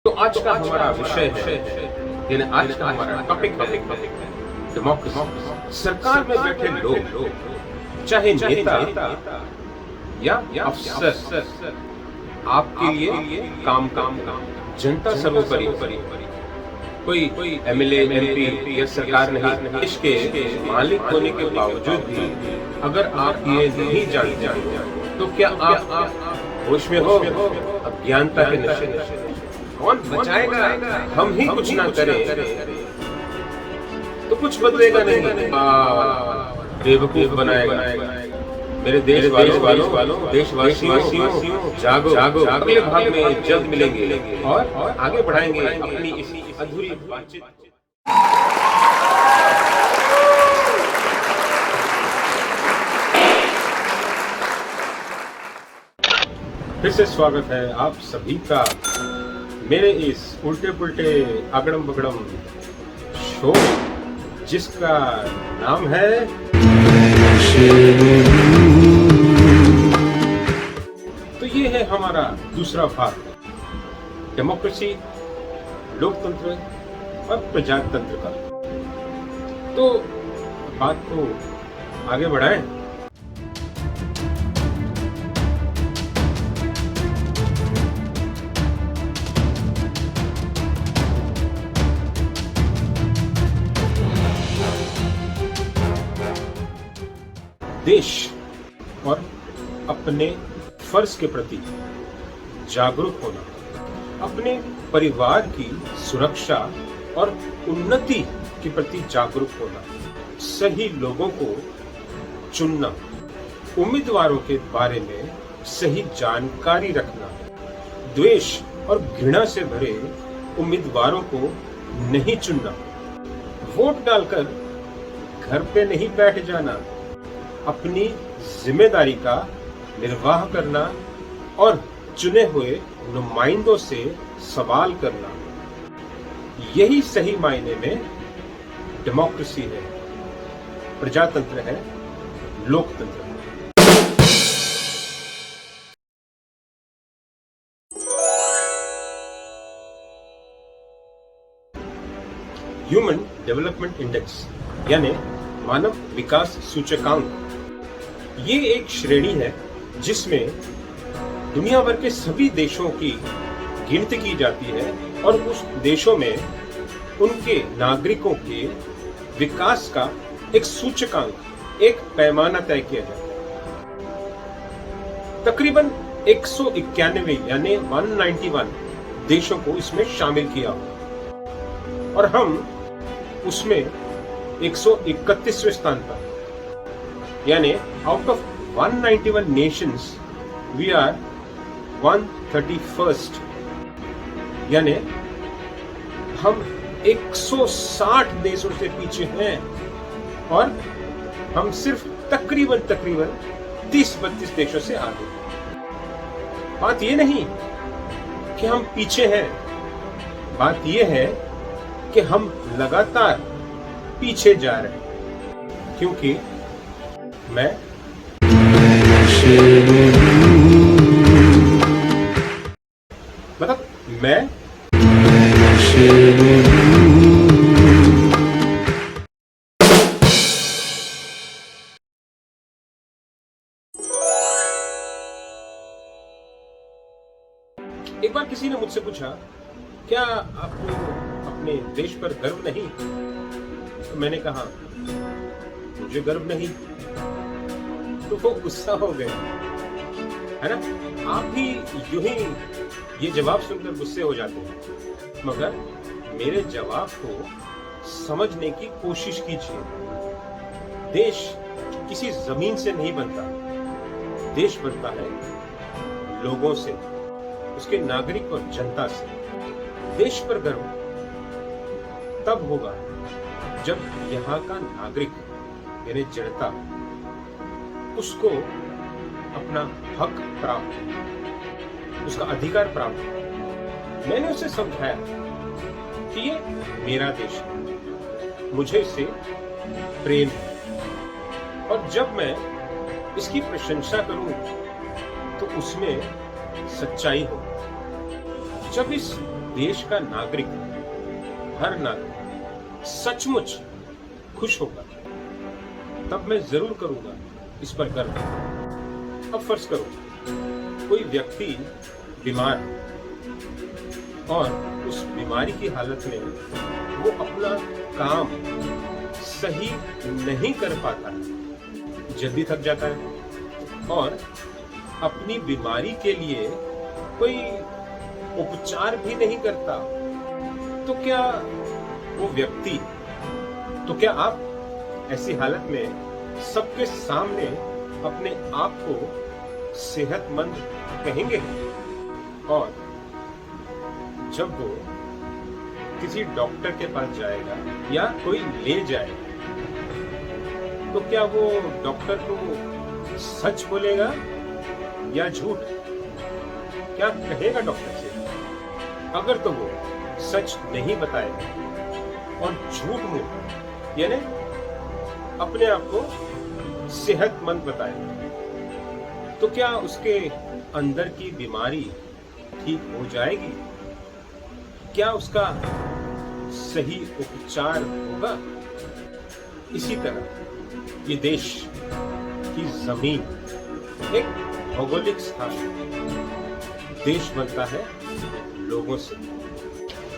तो आज का हमारा विषय है, यानी आज का हमारा टॉपिक है डेमोक्रेसी। सरकार में बैठे लोग, चाहे नेता या अफसर, आपके लिए काम जनता सर्वोपरि। कोई एमएलए, एमपी या सरकार नहीं, देश के मालिक होने के बावजूद भी अगर आप ये नहीं जानते तो क्या आप होश में हो? अज्ञानता के नशे में। कौन बचाएगा? हम ही कुछ ना करें तो कुछ बदलेगा नहीं, बेवकूफ बनाएगा। मेरे देशवालों, देशवासियों, जागो। अगले भाग में जल्द मिलेंगे और आगे बढ़ाएंगे अपनी इस अधूरी बातचीत। फिर से स्वागत है आप सभी का मेरे इस उल्टे पुल्टे अगड़म बगड़म शो में, जिसका नाम है तो ये है हमारा दूसरा भाग, डेमोक्रेसी, लोकतंत्र और प्रजातंत्र का। तो बात को आगे बढ़ाएं। देश और अपने फर्ज के प्रति जागरूक होना, अपने परिवार की सुरक्षा और उन्नति के प्रति जागरूक होना, सही लोगों को चुनना, उम्मीदवारों के बारे में सही जानकारी रखना, द्वेष और घृणा से भरे उम्मीदवारों को नहीं चुनना, वोट डालकर घर पे नहीं बैठ जाना, अपनी जिम्मेदारी का निर्वाह करना और चुने हुए नुमाइंदों से सवाल करना, यही सही मायने में डेमोक्रेसी है, प्रजातंत्र है, लोकतंत्र है। ह्यूमन डेवलपमेंट इंडेक्स यानी मानव विकास सूचकांक, ये एक श्रेणी है जिसमें दुनिया भर के सभी देशों की गिनती की जाती है और उस देशों में उनके नागरिकों के विकास का एक सूचकांक, एक पैमाना तय किया जाता है। तकरीबन 191 यानी 191 देशों को इसमें शामिल किया और हम उसमें 131वें स्थान पर, यानी out of 191 nations we are 131st, यानी हम 160 देशों से पीछे हैं और हम सिर्फ तकरीबन 30-32 देशों से आगे। बात ये नहीं कि हम पीछे हैं, बात ये है कि हम लगातार पीछे जा रहे हैं, क्योंकि मैं एक बार किसी ने मुझसे पूछा, क्या आपको अपने देश पर गर्व नहीं? तो मैंने कहा, मुझे गर्व नहीं। तो वो गुस्सा हो गए, है ना? आप भी यूं ही ये जवाब सुनकर गुस्से हो जाते हैं, मगर मेरे जवाब को समझने की कोशिश कीजिए। देश किसी जमीन से नहीं बनता, देश बनता है लोगों से, उसके नागरिक और जनता से। देश पर गर्व तब होगा जब यहाँ का नागरिक यानी जनता, उसको अपना हक प्राप्त हो, उसका अधिकार प्राप्त हो। मैंने उसे समझाया कि ये मेरा देश है, मुझे इससे प्रेम है, और जब मैं इसकी प्रशंसा करूं तो उसमें सच्चाई हो। जब इस देश का नागरिक, हर नागरिक सचमुच खुश होगा, तब मैं जरूर करूंगा इस पर गर्व। अब फर्ज करो कोई व्यक्ति बीमार है और उस बीमारी की हालत में वो अपना काम सही नहीं कर पाता है, जल्दी थक जाता है और अपनी बीमारी के लिए कोई उपचार भी नहीं करता, तो क्या वो व्यक्ति, तो क्या आप ऐसी हालत में सबके सामने अपने आप को सेहतमंद कहेंगे? और जब वो किसी डॉक्टर के पास जाएगा या कोई ले जाएगा, तो क्या वो डॉक्टर को सच बोलेगा या झूठ? क्या कहेगा डॉक्टर से? अगर तो वो सच नहीं बताएगा और झूठ मूठ यानी अपने आप को सेहतमंद बताएगा, तो क्या उसके अंदर की बीमारी ठीक हो जाएगी? क्या उसका सही उपचार होगा? इसी तरह ये देश की जमीन एक भौगोलिक स्थान, देश बनता है लोगों से।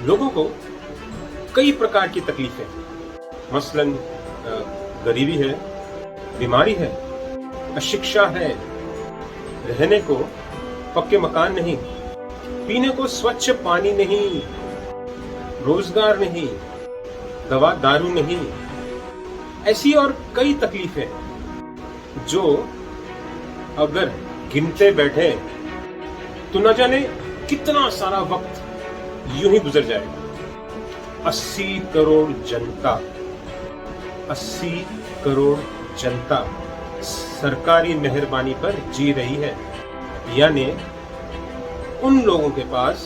लोगों को कई प्रकार की तकलीफें, मसलन गरीबी है, बीमारी है, अशिक्षा है, रहने को पक्के मकान नहीं, पीने को स्वच्छ पानी नहीं, रोजगार नहीं, दवा दारू नहीं, ऐसी और कई तकलीफें जो अगर गिनते बैठे तो न जाने कितना सारा वक्त यूं ही गुजर जाएगा। 80 करोड़ जनता, 80 करोड़ जनता सरकारी मेहरबानी पर जी रही है, यानी उन लोगों के पास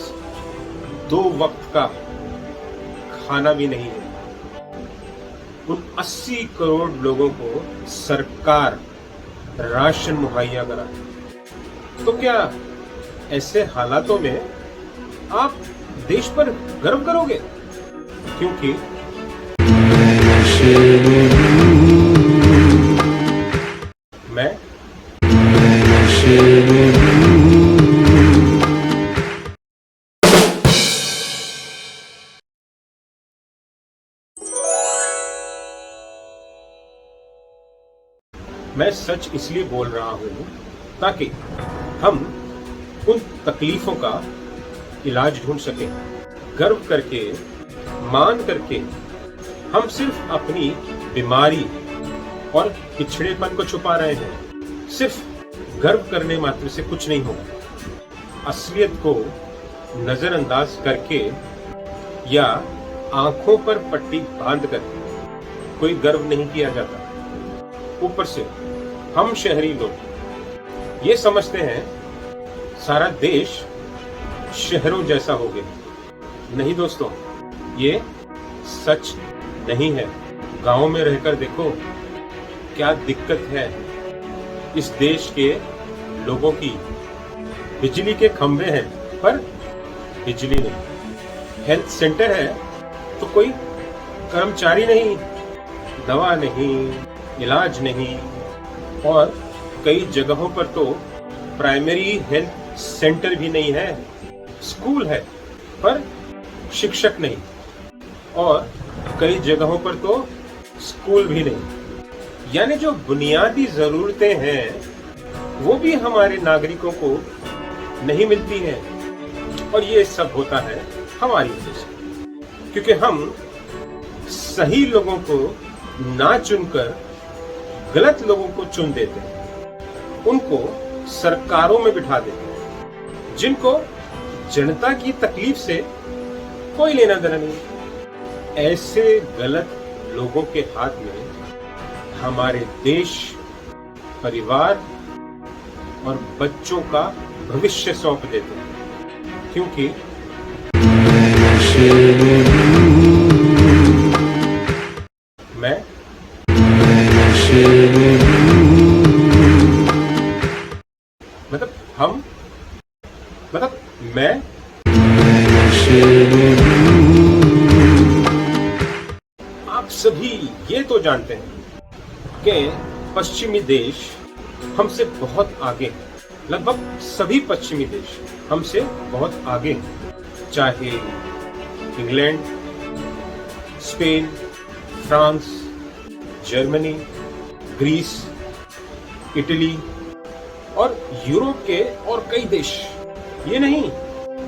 2 वक्त का खाना भी नहीं है। उन 80 करोड़ लोगों को सरकार राशन मुहैया कराती। तो क्या ऐसे हालातों में आप देश पर गर्व करोगे? क्योंकि मैं सच इसलिए बोल रहा हूं ताकि हम उन तकलीफों का इलाज ढूंढ सकें। गर्व करके, मान करके हम सिर्फ अपनी बीमारी और पिछड़ेपन को छुपा रहे हैं। सिर्फ गर्व करने मात्र से कुछ नहीं होगा। असलियत को नजरअंदाज करके या आंखों पर पट्टी बांध कर कोई गर्व नहीं किया जाता। ऊपर से हम शहरी लोग ये समझते हैं सारा देश शहरों जैसा हो गया। नहीं दोस्तों, ये सच नहीं है। गांव में रहकर देखो क्या दिक्कत है इस देश के लोगों की। बिजली के खंभे हैं पर बिजली नहीं, हेल्थ सेंटर है तो कोई कर्मचारी नहीं, दवा नहीं, इलाज नहीं, और कई जगहों पर तो प्राइमरी हेल्थ सेंटर भी नहीं है। स्कूल है पर शिक्षक नहीं, और कई जगहों पर तो स्कूल भी नहीं। यानी जो बुनियादी जरूरतें हैं वो भी हमारे नागरिकों को नहीं मिलती हैं। और ये सब होता है हमारी वजह से, क्योंकि हम सही लोगों को ना चुनकर गलत लोगों को चुन देते हैं। उनको सरकारों में बिठा देते हैं जिनको जनता की तकलीफ से कोई लेना देना नहीं। ऐसे गलत लोगों के हाथ में हमारे देश, परिवार और बच्चों का भविष्य सौंप देते हैं। क्योंकि मैं मतलब मैं आप सभी ये तो जानते हैं कि पश्चिमी देश हमसे बहुत आगे हैं। लगभग सभी पश्चिमी देश हमसे बहुत आगे हैं, चाहे England, Spain, France, Germany, Greece, Italy और यूरोप के और कई देश। ये नहीं,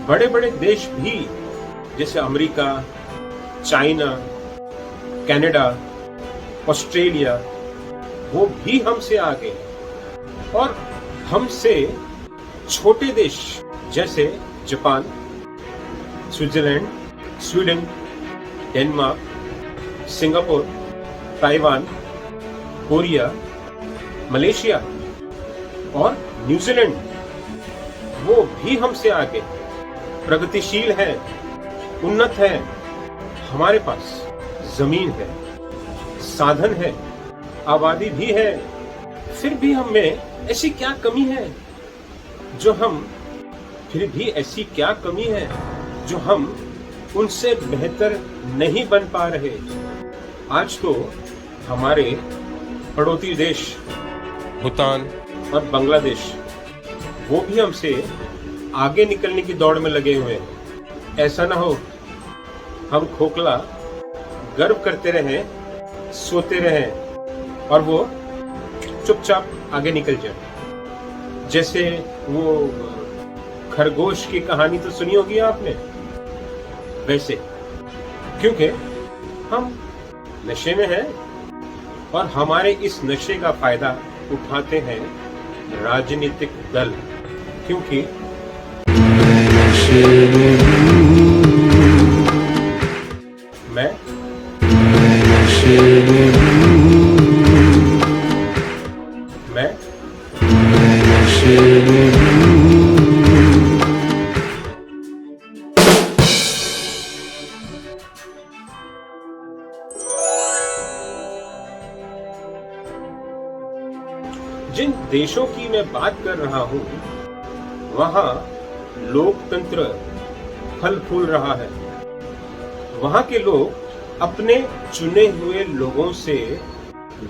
बड़े बड़े देश भी जैसे अमेरिका, चाइना, कनाडा, ऑस्ट्रेलिया, वो भी हमसे आगे हैं। और हमसे छोटे देश जैसे Japan, Switzerland, Sweden, Denmark, Singapore, Taiwan, Korea, Malaysia और न्यूजीलैंड, वो भी हमसे आगे प्रगतिशील है, उन्नत है। हमारे पास जमीन है, साधन है, आबादी भी है, फिर भी हम में ऐसी क्या कमी है जो हम उनसे बेहतर नहीं बन पा रहे। आज तो हमारे पड़ोसी देश भूटान और बांग्लादेश, वो भी हमसे आगे निकलने की दौड़ में लगे हुए हैं। ऐसा ना हो हम खोखला गर्व करते रहें, सोते रहें और वो चुपचाप आगे निकल जाए। जैसे वो खरगोश की कहानी तो सुनी होगी आपने, वैसे, क्योंकि हम नशे में हैं और हमारे इस नशे का फायदा उठाते हैं राजनीतिक दल, क्योंकि मैं जिन देशों की मैं बात कर रहा हूं, वहां लोकतंत्र फल फूल रहा है। वहां के लोग अपने चुने हुए लोगों से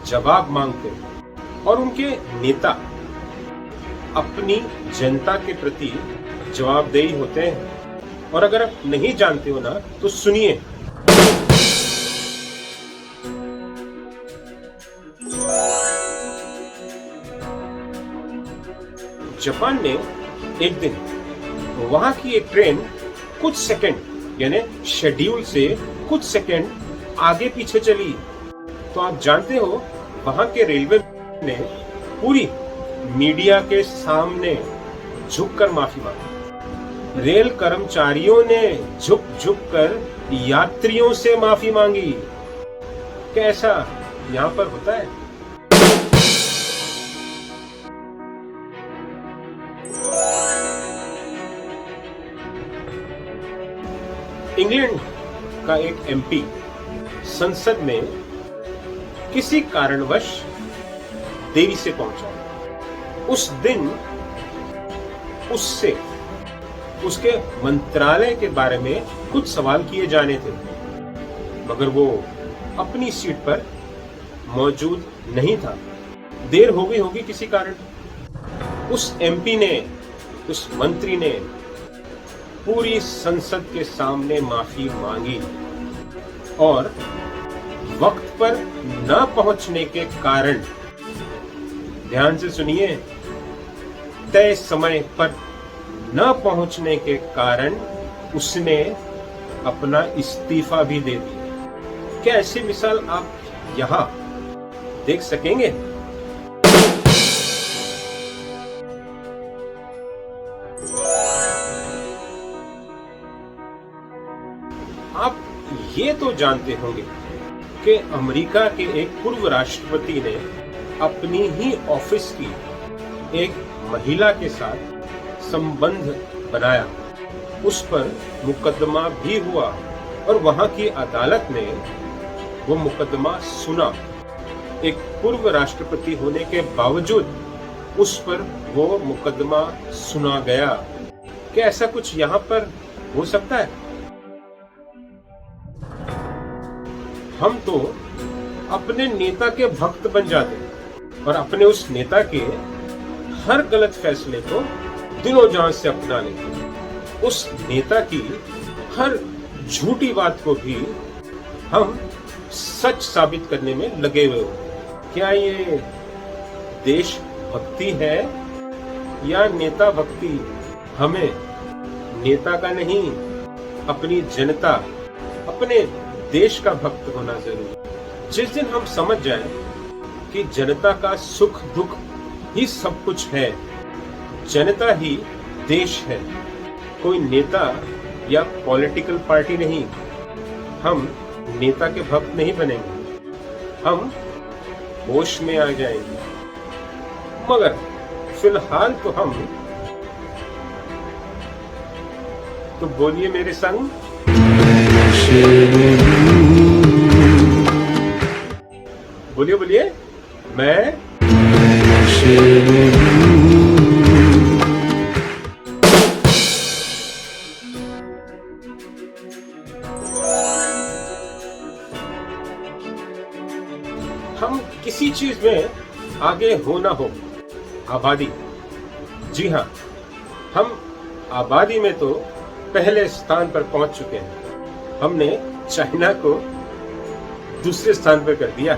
जवाब मांगते हैं और उनके नेता अपनी जनता के प्रति जवाबदेही होते हैं। और अगर आप नहीं जानते हो ना, तो सुनिए। जापान में एक दिन वहां की एक ट्रेन कुछ सेकंड, यानी शेड्यूल से कुछ सेकंड आगे पीछे चली, तो आप जानते हो वहां के रेलवे ने पूरी मीडिया के सामने झुककर माफी मांगी। रेल कर्मचारियों ने झुक झुक कर यात्रियों से माफी मांगी। क्या ऐसा यहां पर होता है? इंग्लैंड का एक एमपी संसद में किसी कारणवश देरी से पहुंचा। उस दिन उससे उसके मंत्रालय के बारे में कुछ सवाल किए जाने थे, मगर वो अपनी सीट पर मौजूद नहीं था। देर हो गई होगी किसी कारण। उस एमपी ने, उस मंत्री ने पूरी संसद के सामने माफी मांगी और वक्त पर न पहुंचने के कारण, ध्यान से सुनिए, तय समय पर न पहुंचने के कारण उसने अपना इस्तीफा भी दे दिया। क्या ऐसी मिसाल आप यहां देख सकेंगे? आप ये तो जानते होंगे कि अमेरिका के एक पूर्व राष्ट्रपति ने अपनी ही ऑफिस की एक महिला के साथ संबंध बनाया। उस पर मुकदमा भी हुआ और वहां की अदालत ने वो मुकदमा सुना। एक पूर्व राष्ट्रपति होने के बावजूद उस पर वो मुकदमा सुना गया। क्या ऐसा कुछ यहाँ पर हो सकता है? हम तो अपने नेता के भक्त बन जाते और अपने उस नेता के हर गलत फैसले को दिलो जान से अपना लेते। उस नेता की हर झूठी बात को भी हम सच साबित करने में लगे हुए होते। क्या ये देश भक्ति है या नेता भक्ति? हमें नेता का नहीं, अपनी जनता, अपने देश का भक्त होना जरूरी है। जिस दिन हम समझ जाएं कि जनता का सुख दुख ही सब कुछ है, जनता ही देश है, कोई नेता या पॉलिटिकल पार्टी नहीं, हम नेता के भक्त नहीं बनेंगे, हम होश में आ जाएंगे। मगर फिलहाल तो हम, तो बोलिए मेरे संग, बोलिए बोलिए, मैं हम किसी चीज में आगे हो ना हो, आबादी, जी हाँ, हम आबादी में तो पहले स्थान पर पहुंच चुके हैं। हमने चाइना को दूसरे स्थान पर कर दिया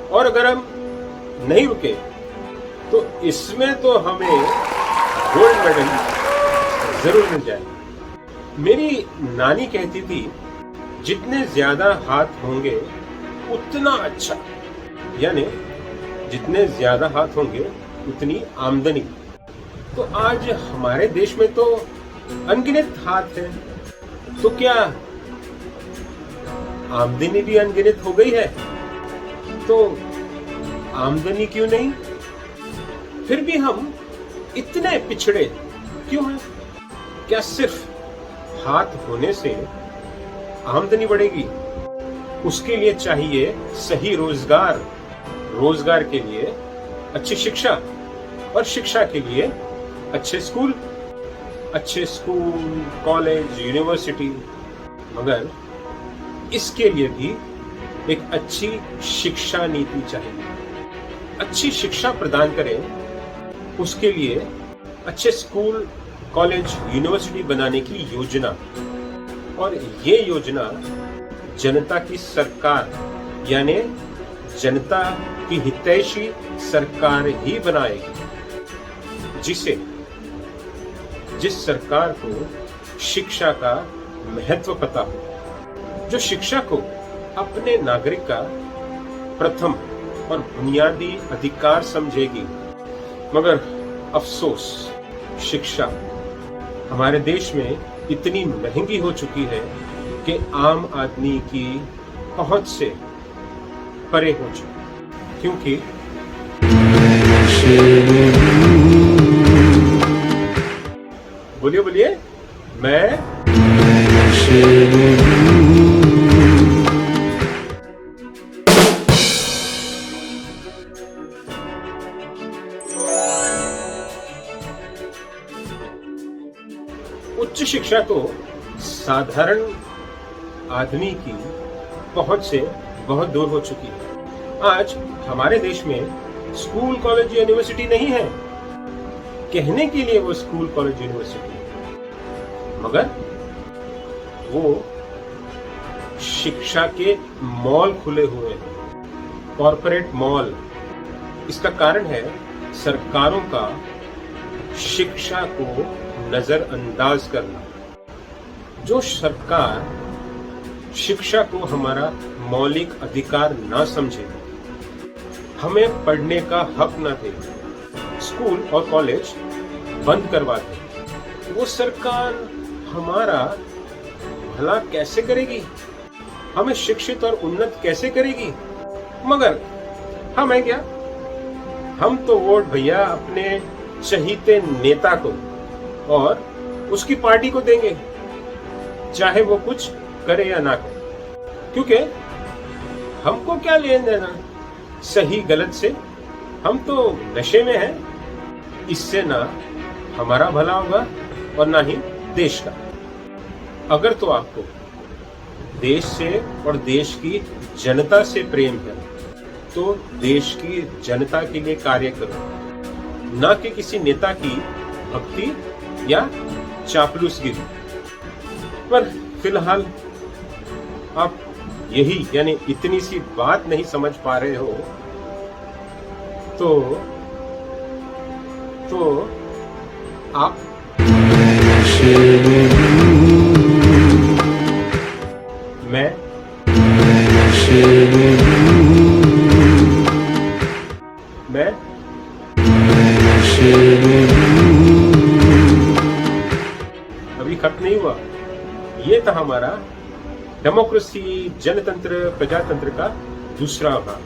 और अगर हम नहीं रुके तो इसमें तो हमें गोल्ड मेडल जरूर मिल जाएगा। मेरी नानी कहती थी, जितने ज्यादा हाथ होंगे उतना अच्छा, यानी जितने ज्यादा हाथ होंगे उतनी आमदनी। तो आज हमारे देश में तो अनगिनत हाथ हैं, तो क्या आमदनी भी अनगिनत हो गई है? तो आमदनी क्यों नहीं? फिर भी हम इतने पिछड़े क्यों हैं? क्या सिर्फ हाथ होने से आमदनी बढ़ेगी? उसके लिए चाहिए सही रोजगार, रोजगार के लिए अच्छी शिक्षा और शिक्षा के लिए अच्छे स्कूल, कॉलेज, यूनिवर्सिटी। मगर इसके लिए भी एक अच्छी शिक्षा नीति चाहिए। अच्छी शिक्षा प्रदान करें, उसके लिए अच्छे स्कूल, कॉलेज, यूनिवर्सिटी बनाने की योजना, और ये योजना जनता की सरकार यानी जनता की हितैषी सरकार ही बनाएगी, जिस सरकार को शिक्षा का महत्व पता हो, जो शिक्षा को अपने नागरिक का प्रथम और बुनियादी अधिकार समझेगी। मगर अफसोस, शिक्षा हमारे देश में इतनी महंगी हो चुकी है कि आम आदमी की पहुंच से परे हो चुकी, क्योंकि बोलिए बोलिए, मैं उच्च शिक्षा तो साधारण आदमी की पहुंच से बहुत दूर हो चुकी है। आज हमारे देश में स्कूल, कॉलेज, यूनिवर्सिटी नहीं है। कहने के लिए वो स्कूल, कॉलेज, यूनिवर्सिटी, मगर वो शिक्षा के मॉल खुले हुए हैं, कॉर्पोरेट मॉल। इसका कारण है सरकारों का शिक्षा को नजरअंदाज करना। जो सरकार शिक्षा को हमारा मौलिक अधिकार ना समझे, हमें पढ़ने का हक ना दे, स्कूल और कॉलेज बंद करवा दे, वो सरकार हमारा भला कैसे करेगी? हमें शिक्षित और उन्नत कैसे करेगी? मगर हम है क्या? हम तो वोट भैया अपने चहीते नेता को और उसकी पार्टी को देंगे, चाहे वो कुछ करे या ना करे, क्योंकि हमको क्या लेन देना सही गलत से? हम तो नशे में हैं। इससे ना हमारा भला होगा और ना ही देश का। अगर तो आपको देश से और देश की जनता से प्रेम है तो देश की जनता के लिए कार्य करो, ना कि किसी नेता की भक्ति या चापलूसगिरी। पर फिलहाल आप यही यानी इतनी सी बात नहीं समझ पा रहे हो तो आप मैं अभी खत्म नहीं हुआ। ये था हमारा डेमोक्रेसी जनतंत्र प्रजातंत्र का दूसरा भाग।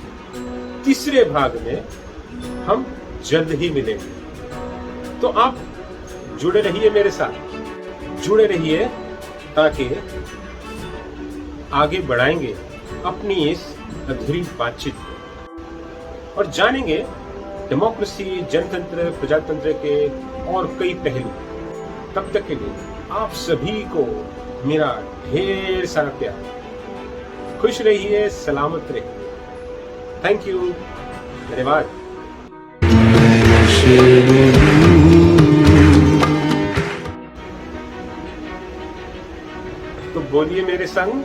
तीसरे भाग में हम जल्द ही मिलेंगे, तो आप जुड़े रहिए मेरे साथ, जुड़े रहिए ताकि आगे बढ़ाएंगे अपनी इस अधूरी बातचीत को और जानेंगे डेमोक्रेसी जनतंत्र प्रजातंत्र के और कई पहलू। तब तक के लिए आप सभी को मेरा ढेर सारा प्यार। खुश रहिए, सलामत रहिए। थैंक यू, धन्यवाद। तो बोलिए मेरे संग।